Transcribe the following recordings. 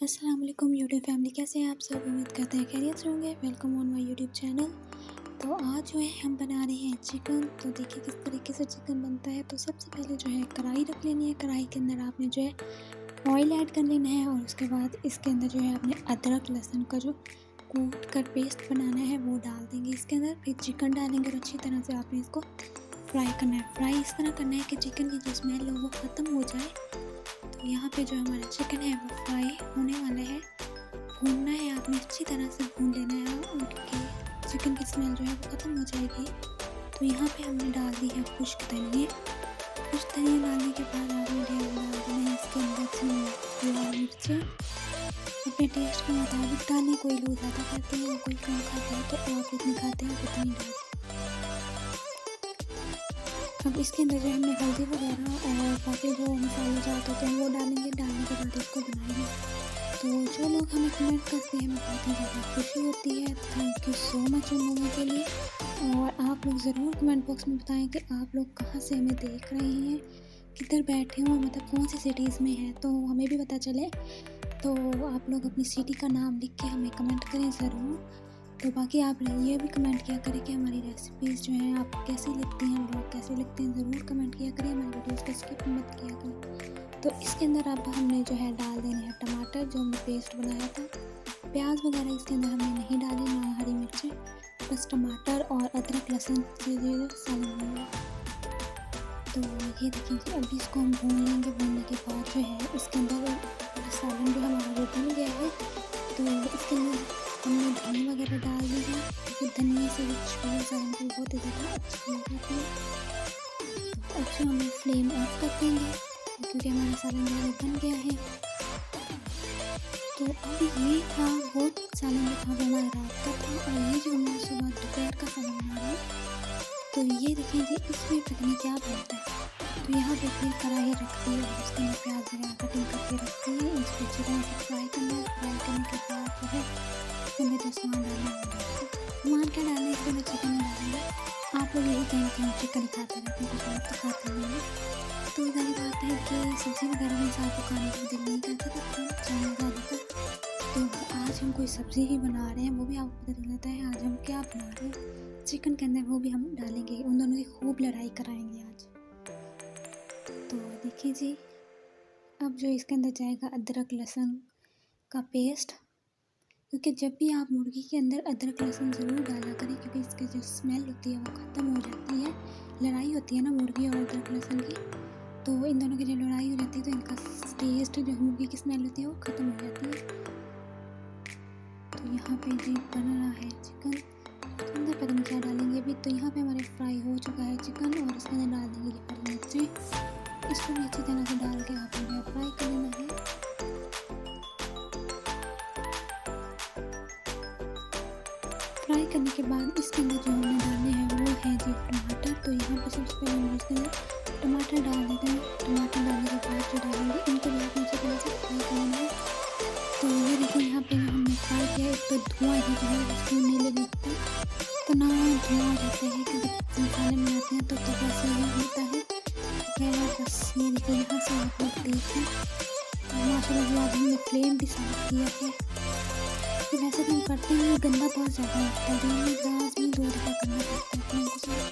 अस्सलाम वालेकुम YouTube family, कैसे हैं आप सब। उम्मीद करते हैं खैरियत से होंगे। Welcome on my YouTube channel. तो आज जो है हम बना रहे हैं चिकन। तो देखिए किस तरीके से चिकन बनता है। तो सबसे पहले जो है कढ़ाई रख लेनी है। कढ़ाई के अंदर आपने जो है ऑयल ऐड कर लेना है और उसके बाद इसके अंदर जो है आपने अदरक लहसुन का जो कूट कर पेस्ट बनाना है वो डाल देंगे इसके अंदर। फिर चिकन डालेंगे और अच्छी तरह से आपने इसको फ्राई करना है। फ्राई इस तरह करना है कि चिकन की जो स्मेल है वो ख़त्म हो जाए। तो यहाँ पे जो हमारा चिकन है वो फ्राई होने वाला है। भूनना है, आपने अच्छी तरह से भून लेना है उनकी चिकन की स्मेल जो है वो ख़त्म हो जाएगी। तो यहाँ पे हमने डाल दी है खुश्क धनिया। खुश्क धनिया डालने के बाद आपने डाल देना है इसके अंदर लाल मिर्चें अपने टेस्ट के मुताबिक डालें। कोई लोग ज़्यादा खाते हैं और कोई कम खाते हैं, तो आप जितनी खाते हैं उतनी डालें। अब इसके अंदर जो हमने हल्दी वगैरह और बाकी जो मसाले जाते होते हैं वो डालेंगे। डालने के बाद इसको बनाएंगे। तो जो लोग हमें कमेंट करते हैं हमें बहुत ही ज़्यादा खुशी होती है। थैंक यू सो मच उन लोगों के लिए। और आप लोग ज़रूर कमेंट बॉक्स में बताएं कि आप लोग कहाँ से हमें देख रहे हैं, किधर बैठे हुए, मतलब कौन सी सिटीज़ में हैं, तो हमें भी पता चले। तो आप लोग अपनी सिटी का नाम लिख के हमें कमेंट करें ज़रूर। तो बाकी आप ये भी कमेंट किया करें कि हमारी रेसिपीज़ जो हैं आप कैसी लगती हैं, ब्लॉग कैसे लगते हैं, ज़रूर कमेंट किया करें। हमारी वीडियोज़ को स्किप मत किया करें। तो इसके अंदर अब हमने जो है डाल देने हैं टमाटर जो हमने पेस्ट बनाया था। प्याज वगैरह इसके अंदर हमने नहीं डाले, ना हरी मिर्चें, बस टमाटर और अदरक लहसुन चीज़ें सालन होंगे। तो ये देखिए अभी इसको हम भून लेंगे। भूनने के बाद जो है इसके अंदर सालन जो हमारा वो बन गया है। तो इसके अंदर हमने धनिया वगैरह डाल दी है, क्योंकि धनिया से सालन को बहुत ही ज़्यादा अच्छी लग जाती है। तो अच्छा हम फ्लेम ऑफ कर देंगे क्योंकि हमारा सालन जो बन गया है। तो अब ये था वो सालन जो था वो हमारा रात का था, और ये जो हमने सुबह दोपहर का सालन बना रहा है। तो ये देखिए जी इसमें पता नहीं क्या बनता है। तो यहाँ पे फिर कढ़ाई रखती है और उसके अंदर प्याज वगैरह कटिंग करके रखती है। इसको अच्छी तरह से फ्राई करना है। फ्राई करने के बाद जो है इसमें जो सामान डालना है, सामान क्या डालना है, इसके अंदर चिकन डालेंगे। आप लोग यही कहेंगे हम चिकन खाते रहते हैं, कुछ और तो खाते नहीं हैं। तो जाहिर बात है कि सब्ज़ी वगैरह में साथ को खाने का दिल नहीं करता था चाहे ज़्यादातर। तो आज हम कोई सब्ज़ी ही बना रहे हैं, वो भी आपको पता चल जाता है आज हम क्या बना रहे हैं। चिकन के अंदर वो भी हम डालेंगे। उन दोनों की खूब लड़ाई कराएंगे आज। तो देखिए जी अब जो इसके अंदर जाएगा अदरक लहसुन का पेस्ट, क्योंकि जब भी आप मुर्गी के अंदर अदरक लहसुन ज़रूर डाला करें, क्योंकि इसकी जो स्मेल होती है वो ख़त्म हो जाती है। लड़ाई होती है ना मुर्गी और अदरक लहसुन की, तो इन दोनों की जब लड़ाई हो जाती है तो इनका टेस्ट जो मुर्गी की स्मेल होती है वो ख़त्म हो जाती है। तो यहाँ पे जी बन रहा है चिकन। अंदर पता नहीं क्या डालेंगे अभी। तो यहाँ पे हमारे फ्राई हो चुका है चिकन और इसके अंदर डाल देंगे हरी मिर्चें। इसको भी अच्छी तरह से डाल के आपने फ्राई कर लेना है। फ्राई करने के बाद इसके अंदर जो हमने डालने हैं वो है जी टमाटर। तो यहाँ पे सबसे पहले हम इसके अंदर टमाटर डाल देते हैं। टमाटर डालने के बाद जो डालेंगे इनको भी आपने अच्छी तरह से फ्राई करना है। तो ये देखिए यहाँ पे जो हमने फ्राई किया एक तो धुआं ही जो है उसको नहीं लगता, तो ना धुआं रहता है कि जब मसाले में आते हैं तो वैसे ही होता है। बस ये देखिए यहाँ से आप लोग देखें माशाल्लाह आज हमने फ्लेम भी साफ किया है। तो वैसे तो हम करते हैं गंदा बहुत ज़्यादा लगता है, दिन में लाजमी 2 दफ़ा करना पड़ता है फ्लेम को साफ।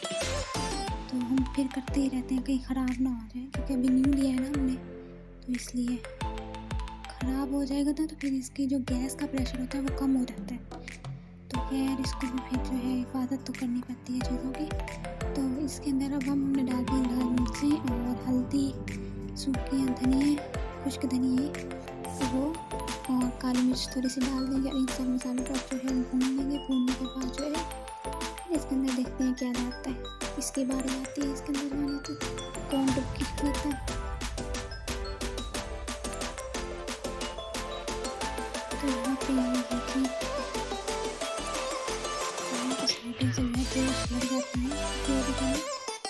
तो हम फिर करते ही रहते हैं कहीं ख़राब ना हो जाए, क्योंकि अभी न्यू लिया है ना हमने, तो इसलिए ख़राब हो जाएगा ना तो फिर इसकी जो गैस का प्रेशर होता है वो कम हो जाता है। तो खैर इसको भी फिर जो है हिफाजत तो करनी पड़ती है चीज़ों की। तो इसके अंदर अब हमने डाल दी लाल मिर्चें और हल्दी, सूखी धनिया, खुश्क धनिया वो और काली मिर्च थोड़ी सी डाल देंगे। और इन सब मसालों को जो है भून लेंगे। भूनने के बाद जो है इसके अंदर देखते हैं क्या डालता है। इसकी बारी आती है इसके अंदर जाने की, कौन डुबकी लेता है। तो यहाँ पे ये देखिए साइडों से जो है पेस्ट लग जाते हैं।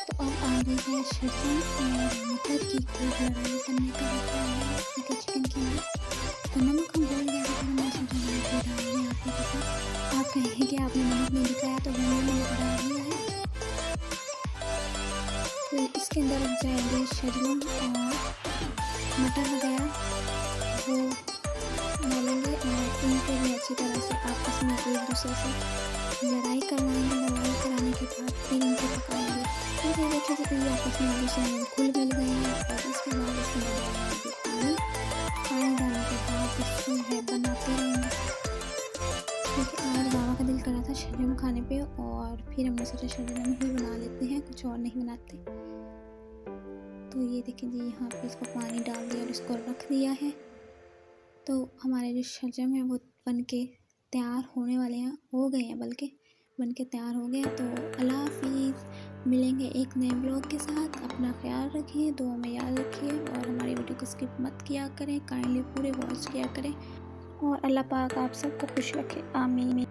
तो अब आ गई है चिकन और मटर की खूब लड़ाई करने का होता है चिकन के अंदर। तो नमक हम भूल गए थे, हमने सोचा नमक डाल दिया। आपको पता आप कहेंगे कि आपने नमक नहीं दिखाया, तो मैंने नमक डाल दिया है। तो इसके अंदर अब जाएंगे शलजम और मटर वगैरह वो गुस्से से लड़ाई करवाएंगे। लड़ाई कराने के बाद फिर इनको पकाएंगे। फिर ये देखिए जब ये आपस में एक दूसरे में घुल मिल गए हैं और इसके बाद इसमें डालेंगे पानी डालने के बाद इसको है बनाते रहेंगे, क्योंकि आज बाबा का दिल कर रहा था शलजम खाने पे और फिर हमने सोचा शलजम ही बना लेते हैं, कुछ और नहीं बनाते। तो ये देखिए जी यहाँ पे इसको पानी डाल दिया और इसको रख दिया है। तो हमारे जो शलजम है वो बन के तैयार होने वाले हैं, हो गए हैं बल्कि बन के तैयार हो गए। तो अल्लाह हाफिज़, मिलेंगे एक नए ब्लॉग के साथ। अपना ख्याल रखिए, दुआ में याद रखिए और हमारी वीडियो को स्किप मत किया करें, काइंडली पूरे वॉच किया करें और अल्लाह पाक आप सबको खुश रखे, आमीन।